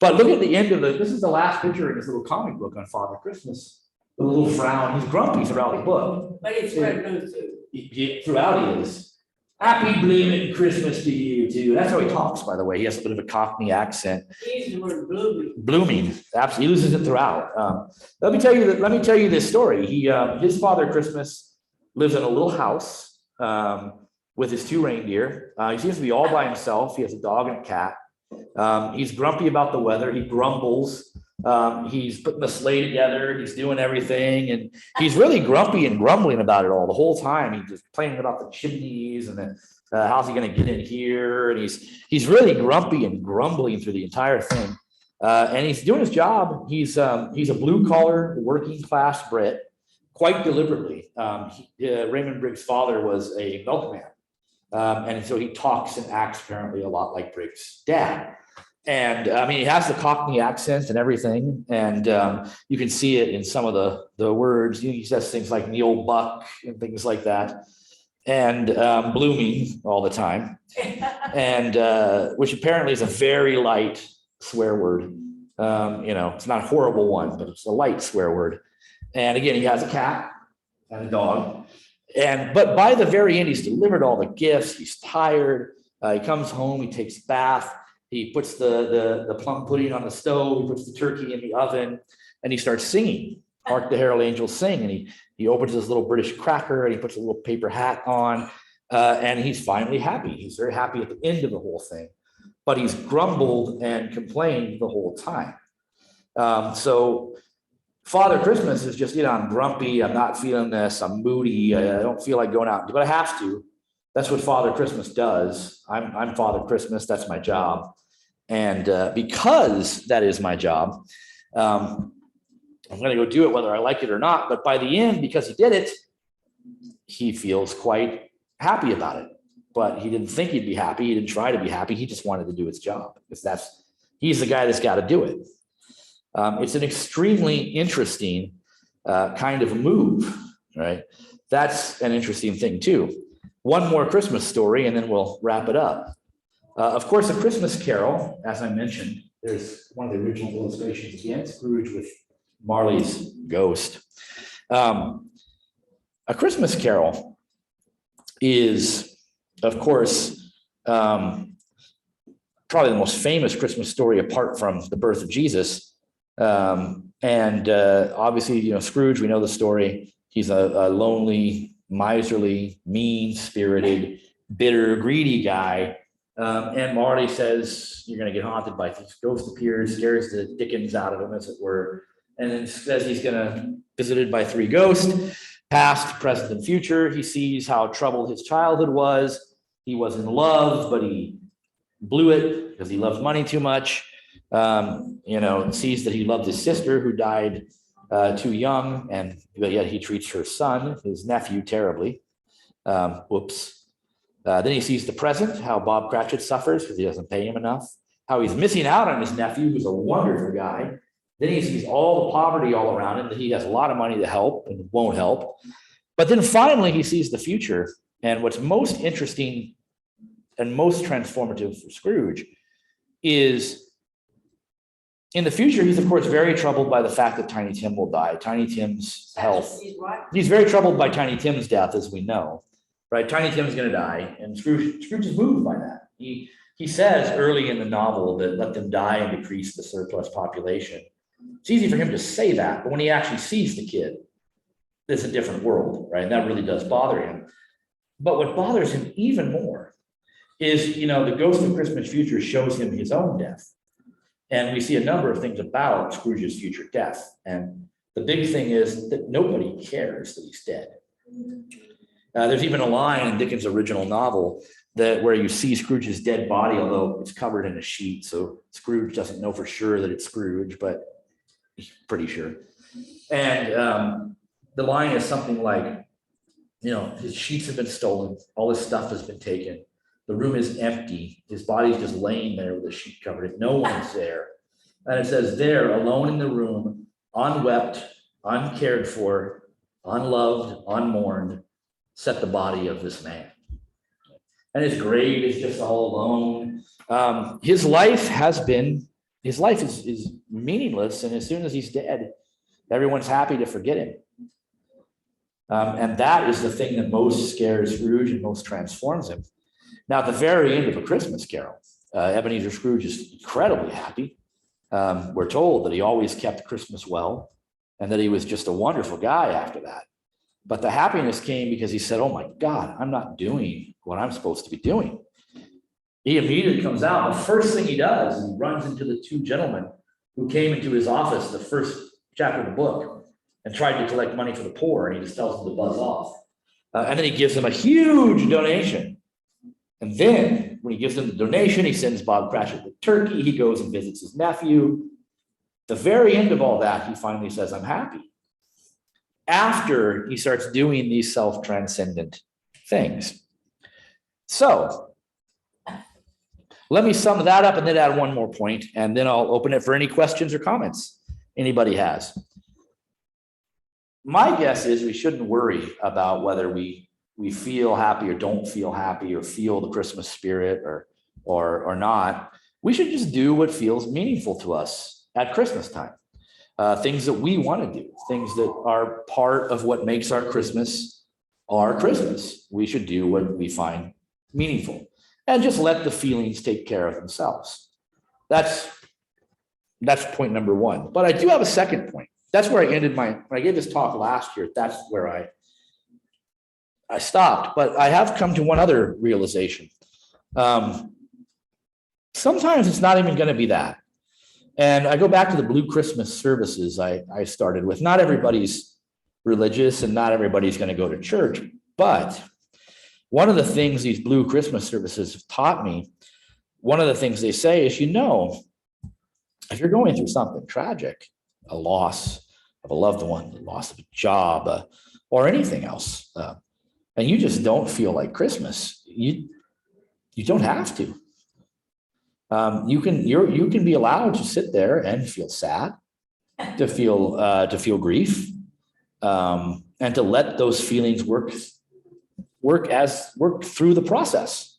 But look at the end of this is the last picture in his little comic book on Father Christmas. The little frown, he's grumpy throughout the book. But it's red nose too. Throughout he is. Happy belated Christmas to you too. That's how he talks, by the way. He has a bit of a Cockney accent. He uses the word blooming. Blooming, absolutely. He uses it throughout. Let me tell you this story. His Father Christmas lives in a little house with his 2 reindeer. He seems to be all by himself. He has a dog and a cat. He's grumpy about the weather. He grumbles. He's putting the sleigh together. He's doing everything, and he's really grumpy and grumbling about it all the whole time. He's just complaining about the chimneys and then how's he going to get in here. And he's really grumpy and grumbling through the entire thing. And he's doing his job. He's a blue collar working class Brit, quite deliberately. Raymond Briggs' father was a milkman. And so he talks and acts apparently a lot like Briggs' dad. And he has the Cockney accent and everything. And you can see it in some of the words. He says things like the old buck and things like that. And blooming all the time. And which apparently is a very light swear word. It's not a horrible one, but it's a light swear word. And again, he has a cat and a dog. But by the very end, he's delivered all the gifts. He's tired. He comes home. He takes a bath. He puts the plum pudding on the stove. He puts the turkey in the oven, and he starts singing. Hark the Herald Angels Sing. And he opens his little British cracker, and he puts a little paper hat on, and he's finally happy. He's very happy at the end of the whole thing, but he's grumbled and complained the whole time. So Father Christmas is just, I'm grumpy. I'm not feeling this. I'm moody. I don't feel like going out, but I have to. That's what Father Christmas does. I'm Father Christmas. That's my job. And because that is my job, I'm going to go do it whether I like it or not. But by the end, because he did it, he feels quite happy about it. But he didn't think he'd be happy. He didn't try to be happy. He just wanted to do his job because he's the guy that's got to do it. It's an extremely interesting kind of move, right? That's an interesting thing too. One more Christmas story, and then we'll wrap it up. Of course, A Christmas Carol, as I mentioned, there's one of the original illustrations again, Scrooge with Marley's ghost. A Christmas Carol is, of course, probably the most famous Christmas story apart from the birth of Jesus. Obviously, Scrooge, we know the story. He's a lonely, miserly, mean-spirited, bitter, greedy guy. And Marley says, you're going to get haunted by this ghost appears, scares the dickens out of him, as it were. And then says he's going to visited by 3 ghosts, past, present, and future. He sees how troubled his childhood was. He was in love, but he blew it because he loved money too much. Sees that he loved his sister who died too young, but yet he treats her son, his nephew, terribly. Then he sees the present, how Bob Cratchit suffers because he doesn't pay him enough, how he's missing out on his nephew, who's a wonderful guy. Then he sees all the poverty all around him, that he has a lot of money to help and won't help. But then finally he sees the future. And what's most interesting and most transformative for Scrooge is in the future, he's of course very troubled by the fact that Tiny Tim will die. Tiny Tim's health. He's very troubled by Tiny Tim's death, as we know. Right? Tiny Tim's going to die, and Scrooge is moved by that. He says early in the novel that let them die and decrease the surplus population. It's easy for him to say that, but when he actually sees the kid, it's a different world, right? And that really does bother him. But what bothers him even more is, the Ghost of Christmas Future shows him his own death. And we see a number of things about Scrooge's future death. And the big thing is that nobody cares that he's dead. There's even a line in Dickens' original novel where you see Scrooge's dead body, although it's covered in a sheet. So Scrooge doesn't know for sure that it's Scrooge, but he's pretty sure. And the line is something like, his sheets have been stolen. All his stuff has been taken. The room is empty. His body's just laying there with a sheet covered it. No one's there. And it says, there, alone in the room, unwept, uncared for, unloved, unmourned, sat the body of this man. And his grave is just all alone. His life is meaningless. And as soon as he's dead, everyone's happy to forget him. And that is the thing that most scares Scrooge and most transforms him. Now, at the very end of A Christmas Carol, Ebenezer Scrooge is incredibly happy. We're told that he always kept Christmas well and that he was just a wonderful guy after that. But the happiness came because he said, oh my God, I'm not doing what I'm supposed to be doing. He immediately comes out. The first thing he does is he runs into the 2 gentlemen who came into his office, the first chapter of the book, and tried to collect money for the poor. And he just tells them to buzz off. And then he gives them a huge donation. And then when he gives them the donation, he sends Bob Cratchit with turkey. He goes and visits his nephew. The very end of all that, he finally says, I'm happy. After he starts doing these self-transcendent things. So let me sum that up and then add one more point, and then I'll open it for any questions or comments anybody has. My guess is we shouldn't worry about whether we feel happy or don't feel happy or feel the Christmas spirit or not. We should just do what feels meaningful to us at Christmas time. Things that we want to do, things that are part of what makes our Christmas. We should do what we find meaningful and just let the feelings take care of themselves. That's point number 1. But I do have a second point. That's where I ended when I gave this talk last year, that's where I stopped. But I have come to one other realization. Sometimes it's not even going to be that. And I go back to the Blue Christmas services I started with. Not everybody's religious and not everybody's going to go to church. But one of the things these Blue Christmas services have taught me, one of the things they say is, if you're going through something tragic, a loss, of a loved one, the loss of a job, or anything else, and you just don't feel like Christmas, you don't have to. You can be allowed to sit there and feel sad, to feel grief, and to let those feelings work through the process.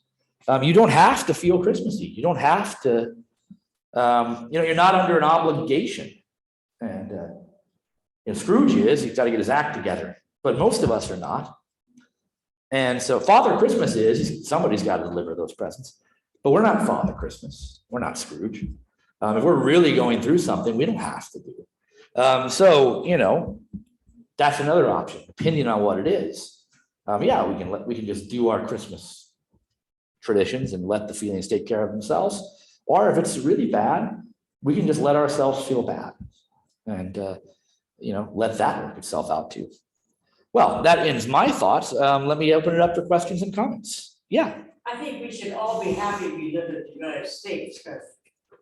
You don't have to feel Christmassy. You don't have to. You're not under an obligation. And Scrooge is. He's got to get his act together. But most of us are not. And so Father Christmas is. Somebody's got to deliver those presents. But we're not Father Christmas. We're not Scrooge. If we're really going through something, we don't have to do it. So that's another option, depending on what it is. We can just do our Christmas traditions and let the feelings take care of themselves. Or if it's really bad, we can just let ourselves feel bad and let that work itself out too. Well, that ends my thoughts. Let me open it up for questions and comments. Yeah. I think we should all be happy we live in the United States, because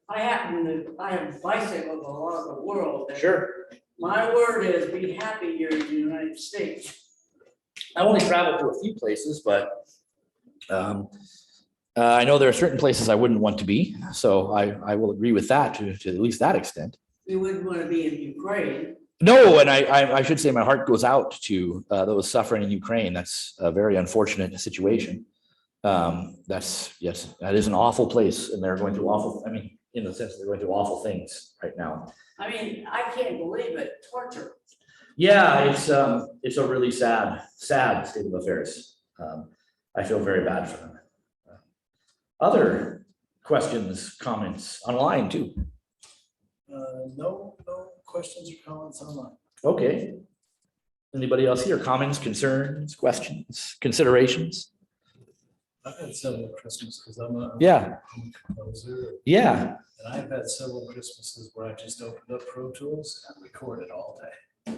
I have bicycled all over the world. and Sure. My word is, be happy you're in the United States. I've only traveled to a few places, but I know there are certain places I wouldn't want to be. So I will agree with that to at least that extent. We wouldn't want to be in Ukraine. No, and I should say my heart goes out to those suffering in Ukraine. That's a very unfortunate situation. That is an awful place, and they're going through awful. I mean, in the sense they're going through awful things right now. I mean, I can't believe it, torture. Yeah, it's a really sad state of affairs. I feel very bad for them. Other questions, comments online too? No questions or comments online. Okay. Anybody else here? Comments, concerns, questions, considerations? I've had several Christmases because I'm a Yeah. composer. Yeah. And I've had several Christmases where I just opened up Pro Tools and recorded all day.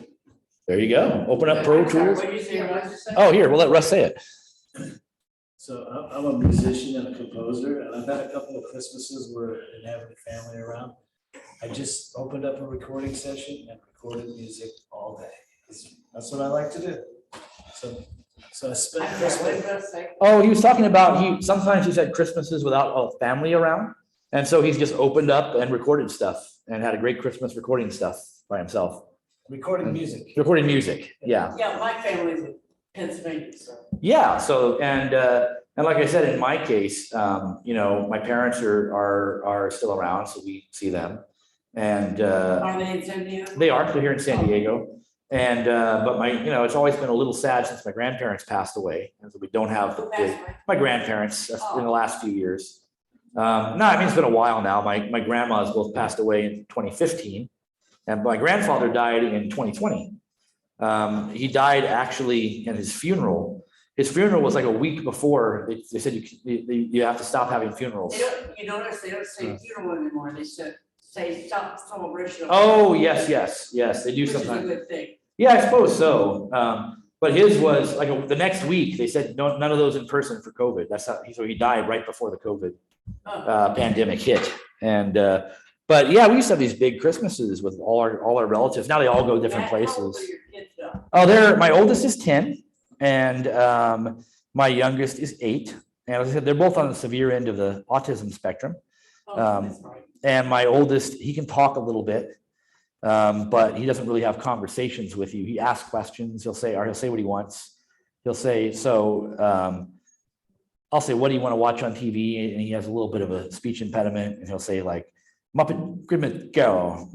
There you go. Open up Pro I'm sorry, Tools. What did you say, Russ? Oh, here, we'll let Russ say it. So I'm a musician and a composer, and I've had a couple of Christmases where I didn't have any family around. I just opened up a recording session and recorded music all day. That's what I like to do. So I spent I'm sorry, what Christmas. did Russ say? Oh, he was talking about sometimes he's had Christmases without a family around. And so he's just opened up and recorded stuff and had a great Christmas recording stuff by himself. Recording music. Recording music. Yeah. Yeah, my family's in Pennsylvania, so. Yeah. So, and like I said, in my case, my parents are still around, so we see them. And Are they in San Diego? they are still here in San Diego. And, but it's always been a little sad since my grandparents passed away. And so we don't have Who passed away? my grandparents in the last few years. No, I mean, it's been a while now. My grandmas both passed away in 2015 and my grandfather died in 2020. He died actually in his funeral. His funeral was like a week before. They said you have to stop having funerals. You notice they don't say funeral anymore, they say stop celebration. Oh, yes, they do Which is a sometimes. good thing. Yeah, I suppose so. But his was like the next week, they said, no, none of those in person for COVID. So he died right before the COVID pandemic hit. And, but yeah, we used to have these big Christmases with all our relatives. Now they all go different How old places. are your kids now? Oh, my oldest is 10 and my youngest is 8. And as I said, they're both on the severe end of the autism spectrum. Oh, that's right. And my oldest, he can talk a little bit, but he doesn't really have conversations with you. He asks questions. He'll say what he wants. He'll say, I'll say, what do you want to watch on TV? And he has a little bit of a speech impediment. And he'll say like, Muppet Grimmett Go,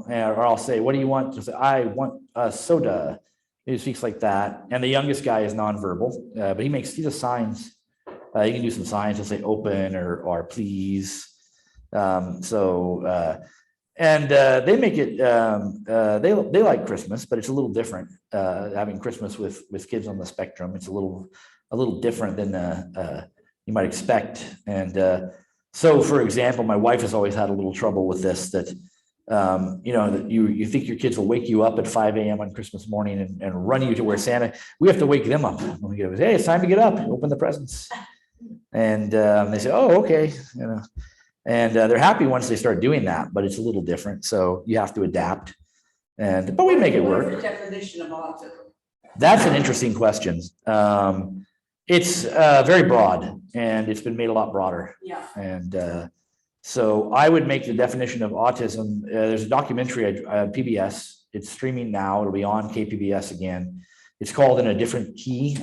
or I'll say, what do you want? He'll say, I want a soda. He speaks like that. And the youngest guy is nonverbal, but he does signs. He can do some signs. He'll say open or please. And they make it, they like Christmas, but it's a little different, having Christmas with kids on the spectrum. It's a little different than you might expect. And so, for example, my wife has always had a little trouble with this, that you think your kids will wake you up at 5 a.m. on Christmas morning and run you to where Santa. We have to wake them up when we get, hey, it's time to get up, open the presents. And they say, oh, okay, and they're happy once they start doing that, but it's a little different. So you have to adapt. but we make it What is work. the definition of autism? That's an interesting question. It's very broad and it's been made a lot broader. Yeah, And so I would make the definition of autism. There's a documentary, PBS. It's streaming now. It'll be on KPBS again. It's called In a Different Key.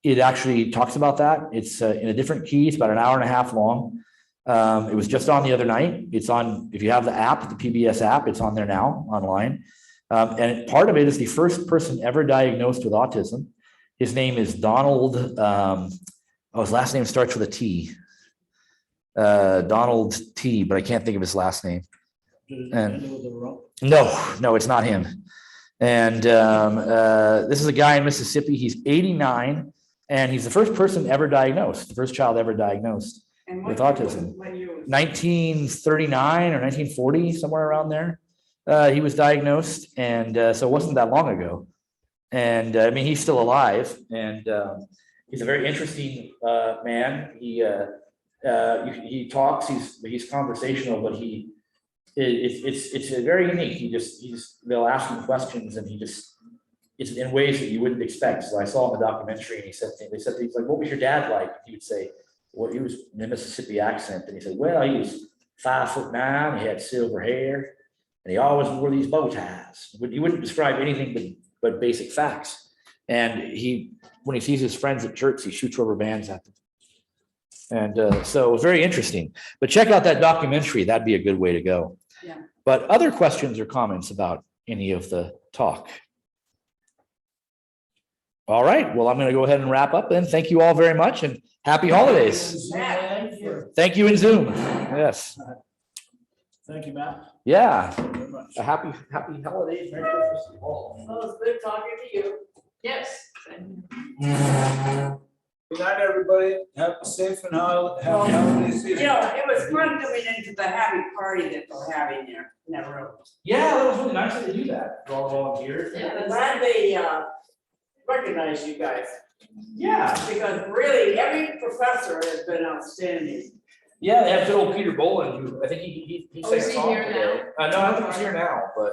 It actually talks about that. It's in a different key. It's about an hour and a half long. It was just on the other night. It's on, if you have the app, the PBS app, it's on there now online. And part of it is the first person ever diagnosed with autism. His name is Donald, his last name starts with a T. Donald T, but I can't think of his last name. No, it's not him. And this is a guy in Mississippi. He's 89, and he's the first person ever diagnosed, the first child ever diagnosed and with what autism. year was it? 1939 or 1940, somewhere around there. He was diagnosed, and so it wasn't that long ago. And I mean, he's still alive, and he's a very interesting man. He talks. He's conversational, but it's very unique. They'll ask him questions, and it's in ways that you wouldn't expect. So I saw in the documentary, and they said things like, "What was your dad like?" He would say, "Well, he was in a Mississippi accent," and he said, "Well, he was 5'9", he had silver hair, and he always wore these bow ties." He wouldn't describe anything but basic facts. And when he sees his friends at church, he shoots rubber bands at them. And so it was very interesting. But check out that documentary. That'd be a good way to go. Yeah. But other questions or comments about any of the talk? All right. Well, I'm going to go ahead and wrap up then. Thank you all very much and happy holidays. Thank you in Zoom. Yes. Thank you, Matt. Yeah. Thank you very much. A happy holidays. Merry Christmas to all. Well, it's good talking to you. Yes. Good night, everybody. Have a safe and happy holiday You season. know, it was fun coming into the happy party that they're having there in that room. Yeah, that was really nice of you to do that. For all volunteers. I'm glad they recognize you guys, Yeah. because really, every professor has been outstanding. Yeah, they have good old Peter Boland, who I think he Oh, sang is a he song here today. No, I don't think he's here now, but